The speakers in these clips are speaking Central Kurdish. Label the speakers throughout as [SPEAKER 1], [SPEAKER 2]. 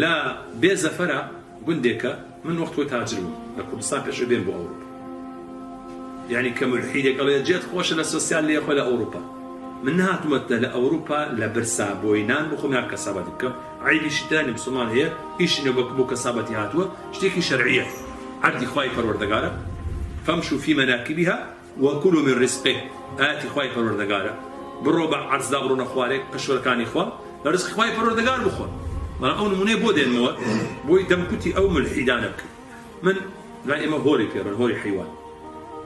[SPEAKER 1] لا بێزەفەرە گوندێکە من وەختۆی تاجر بووم لە کوردستان پێش بێن بۆ ئەوروپا یعنی کە مولحیدێک ئەڵێ جێت خۆشە لە سۆسیال لێ خۆ لە ئەوروپا من هاتوومەتە لە ئەوروپا لە برسا بۆی نان بخۆم یا کەسابەتی بکەم عیبیشی دانی مسلمان هەیە ئیشی بۆ کەسابەتی هاتووە شتێکی شەرعیە عەردی خوای پەروەردەگارە فامشوا في مناكبها وكلوا من رزقه آتي خوای پەروەردەگارە بڕۆ بە عەرزدا بڕۆنە خوارێک پەشوەکانی خوا لە ڕزقی خوای پەروەردەگار بخۆن من ئەو نمونەیە بۆ دێنمەوە بۆی دەمکوتی ئەو ملحیدانە بکەین من لا ئێمە هۆری پێڕن هۆری حیوان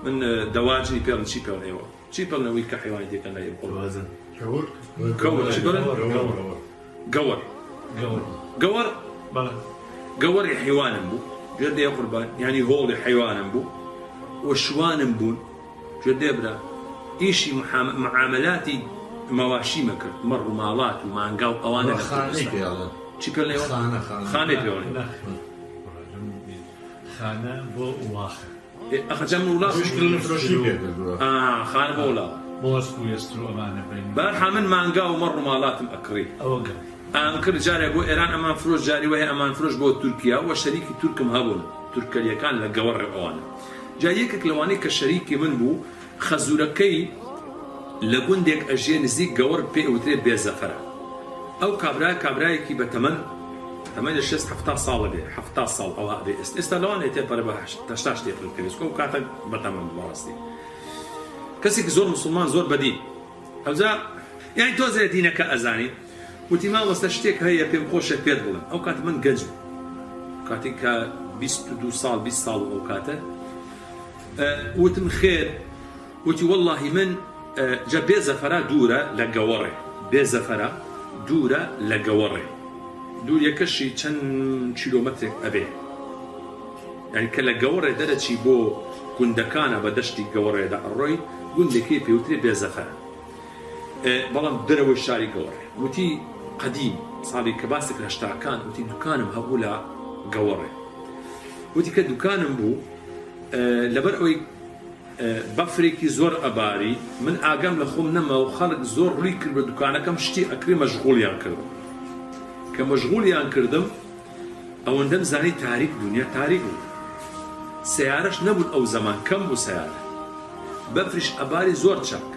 [SPEAKER 1] من دەواجنی پێڕن چی پێڵن ئێوە چی پێڵنەوەی کە حیوانی دێکەن لای ئێوە گەوەر چی بڵێن گەوەر گەوەری حیوانم بوو گوێ دێ قوربان یعنی هۆڵی حیوانم بوو وشوانم بوون گوێ دێ برا ئیشی معاملاتی مواشی مەکرد مەڕ و ماڵات و مانگا و ئەوانە چی پێڵن ئێوە خانەی پێڵن
[SPEAKER 2] خانە بۆ واخە
[SPEAKER 1] ئەخەجەم وڵات خانە بۆ وڵاوە
[SPEAKER 2] بۆسک و ئێستر ئەمانە بین
[SPEAKER 1] بەرحا من مانگا و مەڕ و ماڵاتم ئەکڕی
[SPEAKER 2] ئەوە گەم
[SPEAKER 1] ئەنکرد جارێک بۆ ئێران ئەمان فرۆش جاری وایە ئەمان فرۆش بۆ تورکیا و شەریکی تورکم هەبوون تورکەلیەکان لە گەوەڕێ ئەوانە جا یەکێک لەوانەی کە شەریکی من بوو خەزوورەکەی لە گوندێک ئەژێ نزیک گەوەڕ پێ ئەوترێت بێزەفەرە ئەو کابرایەکی بە تەمەن لە 60 ساڵە بێ 70 ساڵ ئەوە بێ ئێستا لەوانێت تێپەرە بە 80 شتێک کردێت و کاتە بەتەمەن بەڕاستی کەسێکی زۆر مسلمان زۆر بەدین ئەوجا یعنی تۆزێ دینەکە ئەزانی وتی مامۆستا شتێک هەیە پێم خۆشە پێت بڵێم ئەو کاتە من گەنج بوو کاتێک کە 22 ساڵ 20 ساڵ ئەو کاتە وتم خێر وتی وەڵڵاهی من جا بێزەفەرە دوورە لە گەوەڕێ بێزەفەرە دوورە لە گەوەڕێ دووریەکەشی چەند کیلۆمەترێک ئەبێ یعنی کە لە گەوەڕێ دەرەچی بۆ گوندەکانە بە دەشتی گەوەڕێدا ئەڕۆی گوندێکی پێوترێ بێزەفەرە بەڵام دەرەوەی شاری گەوەڕێ وتی قەدیم ساڵی کە باسێک لە شتاکان وتی دوکانم هەبوو لە گەوەڕێ وتی کە دوکانم بوو لەبەر ئەوەی بەفرێکی زۆر ئەباری من ئاگام لە خۆم نەما و خەڵک زۆر ڕووی کرد بە دوکانەکەم شتی ئەکری مەشغوڵیان کردم کە مەشغوڵیان کردم ئەوەندەم زانی تاریک دنیا تاریک بوو سیارەش نەبوون ئەو زەمان کەم بوو سیارە بەفریش ئەباری زۆر چاک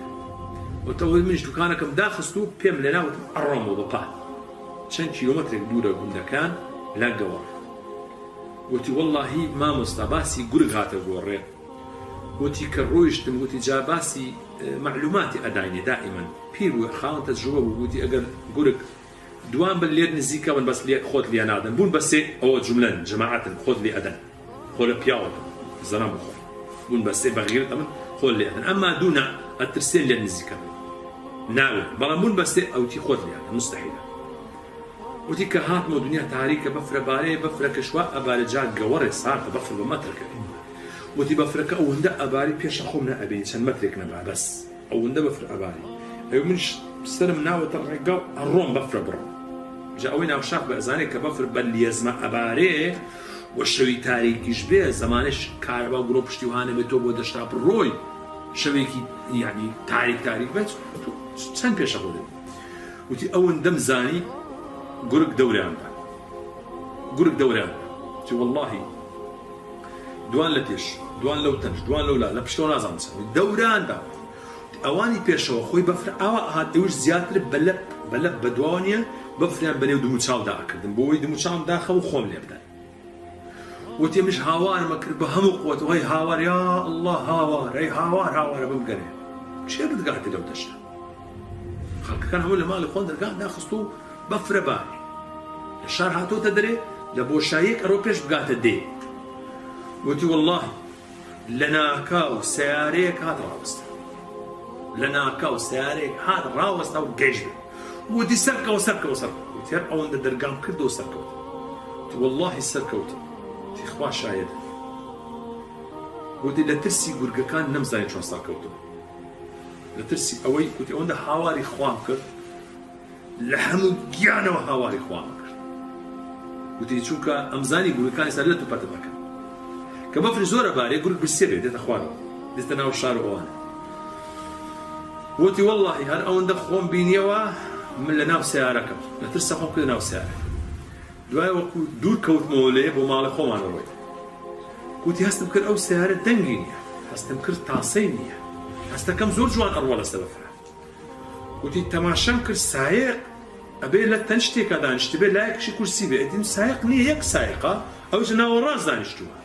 [SPEAKER 1] وتەوە منش دوکانەکەم داخست و پێم لێناوتم ئەڕۆم و بەپات چەند کیلۆمەترێک دوورە گوندەکان لە گەوەڕ وتی وەڵڵاهی مامۆستا باسی گورگ هاتە گۆڕێ وتی کە ڕۆیشتم وتی جا باسی معلوماتی ئەداینێ دائیمەن پیر بوو خاوەن تەجروبە بوو وتی ئەگەر گورگ دوان بە لێر نزیکەون بەس خۆت لێ نادەن بوون بەسێ ئەوە جوملەن جەماعەتن خۆت لێ ئەدەن خۆ لە پیاوەکە زەرام بخۆ بوون بەسێ بەغیرت ئەمن خۆت لێ ئەدەن ئەمما دوونا ئەترسێن لێر نزیکە ناوێت بەڵام بوون بەسێ ئەوتی خۆت لێ ئەدەن مستەحیلە وتی کە هاتمەوە دنیا تاریکە بەفرە بارەیە بەفرەکە شوا ئەبارە جا گەوەڕێ ساردە بەفر بە مەترەکە وتی بەفرەکە ئەوەندە ئەباری پێشە خۆم نەئەبێ چەند مەترێک نەبا بەس ئەوەندە بەفر ئەباری ئەو منش سرم ناوەتە ڕێگا و ئەڕۆم بەفرە بڕۆم جا ئەوەی ناوشاق بە ئەزانێک کە بەفر بە لێزمە ئەبارێ وە شەوی تاریکیش بێ زەمانش کارەبا گڕۆ پشتی وانە بێت تۆ بۆ دەشتا بڕۆی شەوێکی یعنی تاریک بێت چەند پێشە بۆ دێت وتی ئەوەندەم زانی گورگ دەوریاندا چی وەڵڵاهی دوان لە پێش دوان لەو تەنش دوان لەولا لە پشتەوە نازانم دەوراندا ئەوانی پێشەوە خۆی بەفر ئاوا هات ئەوش زیاتر بەلەپ بەدواوە نییە بەفریان بەنێو دم و چاودا ئەکردم بۆەوەی دم و چاوم داخە و خۆم لێ بدەن وتی ئێمەش هاوارمە کرد بە هەموو قووەت وای هاوار یا ئەڵڵا هاوار ئەی هاوارە بمگەنێ چێ بتگاتێ لەو دەشتە خەڵکەکان هەموو لە ماڵی خۆن دەرگان داخست و بەفرە باری لە شار هاتۆتە دەرێ لە بۆشاییەک ئەڕۆ پێش بگاتە دێ وتی وەڵڵاهی لە ناکاو سیارەیەک هات ڕاوەستە ڕاوەستە و گەیشت وتی سەرکەوە وتی هەر ئەوەندە دەرگام کردەوە سەرکەوت وتی وەڵڵاهی سەرکەوتم وتی خوا شاید وتی لە ترسی گورگەکان نەمزانی چۆن ساکەوتم لە ترسی ئەوەی وتی ئەوەندە هاواری خوام کرد لە هەموو گیانەوە هاواری خوام کرد وتی چونکە ئەمزانی گورگەکانی سەر لە توپەتە بەکەن کە بەفری زۆرە بارێ گورگ بسێرێ دێتە خوارەوە دێتە ناو شار ئەوانە وتی وەڵڵاهی هەر ئەوەندە خۆم بینیەوە من لە ناو سیارەکەم لە ترسە خۆم کردە ناو سیارە دوای وەکو دوور کەوتمەوە لێ بۆ ماڵی خۆمان ڕۆی گوتی هەستم کرد ئەو سیارە دەنگی نییە هەستم کرد تاسەی نییە هەستەکەم زۆر جوان ئەڕوە لەسەر بەفرە گوتی تەماشام کرد سایق ئەبێ لە تەن شتێکە دانیشت بێ لایەکشی کورسی بێ ئەدیم سایق نییە یەک سایقە ئەوش ناوەڕاست دانیشتووە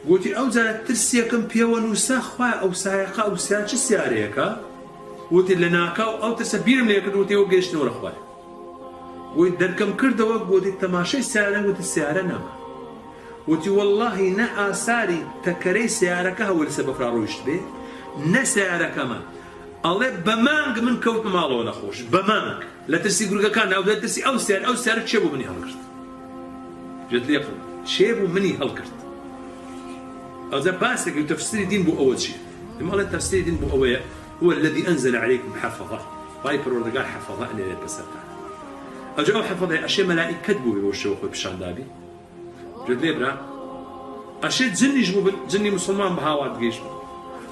[SPEAKER 1] گوتی ئەو جارە ترسیەکەم پێوە نووسا خوای ئەو سایقە ئەو سیارە چ سیارەیەکە وتی لە ناکاو ئەو ترسە بیرم لێ کرد وتی ئەو گەیشتنەوە لە خوای وی دەرکەم کردەوە گوتی تەماشای سیارە وتی سیارە نەما وتی وەڵڵاهی نە ئاساری تەکەرەی سیارەکە هەوە لەسەر بەفرا ڕۆیشت بێ نە سیارەکەمە ئەڵێ بە مانگ من کەوتم ماڵەوە نەخۆش بە مانگ لە ترسی گورگەکان ناو لە ترسی ئەو سیارە چێ بوو منی هەڵکرد جێت لێ بڵێ چێ بوو منی هەڵکرد ئەوجا باسێک تەفسیری دین بۆ ئەوە چییە دەمەڵێت تەفسیری دین بۆ ئەوەیە هو الذي أنزل عليكم حفظة باي پروردگار حفظة إن بسرتا أجا حفظة أشياء ملائكة بوي وشوا خوي بشان دابي جد ليبرا أشياء جني جبوا جني مسلمان بهاوات جيش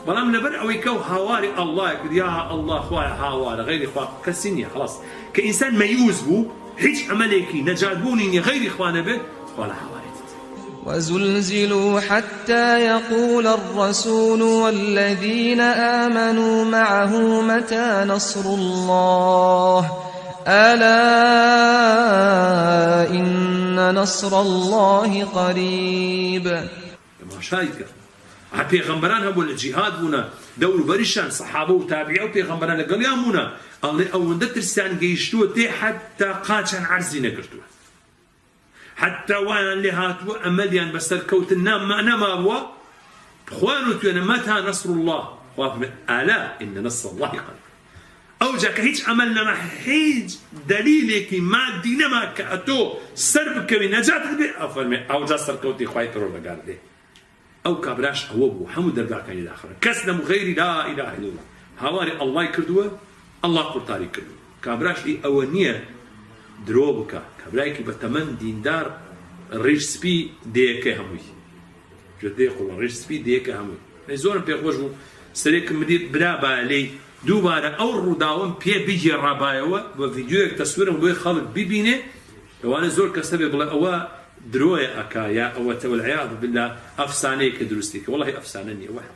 [SPEAKER 1] بلام نبر أو يكو هواري الله يقول يا الله خوي هوار غير إخوان كسينيا خلاص كإنسان ميؤوس بو هيج عمليكي نجادبوني غير إخوان به ولا هواري
[SPEAKER 3] وزلزلوا حتى يقول الرسول والذين آمنوا معه متى نصر الله ألا إن نصر الله قريب
[SPEAKER 1] ما شايك پیغمبران هبول الجهاد بونا دور بريشان صحابه وتابعه وبيغمبران قال يا مونا الله أول ترسان جيشتو تي حتى قاتشان عرزي نكرتوه حتى وانا اللي هاتوا أمليان بس الكوت النام ما نما هو بخوانو تيانا متى نصر الله ألا إن نصر الله قريب أو جاك هيج عملنا ما هيج دليلك ما دينا ما كأتو سرب كوي نجات بي أفرمي أو جا سر كوتي خواهي ترور لقار دي أو كابراش أو أبو حمد دربع كان الآخر كسلم غير لا إله إلا الله هواري الله كردوه الله قرطاري كردوه كابراش لي أولنية دروبك كبرايكي بتمن ديندار ريش سبي ديكه هموي جدي يقول ريش سبي ديكه هموي زورم بيخوجو سريك مدير برابا علي دوباره او روداون بي بيجي رابايوا وفيديو تصويرهم بو خالد بيبينه وانا زور كسبب بلا او دروي اكايا او والعياذ بالله افسانه كدرستيك والله افسانني واحد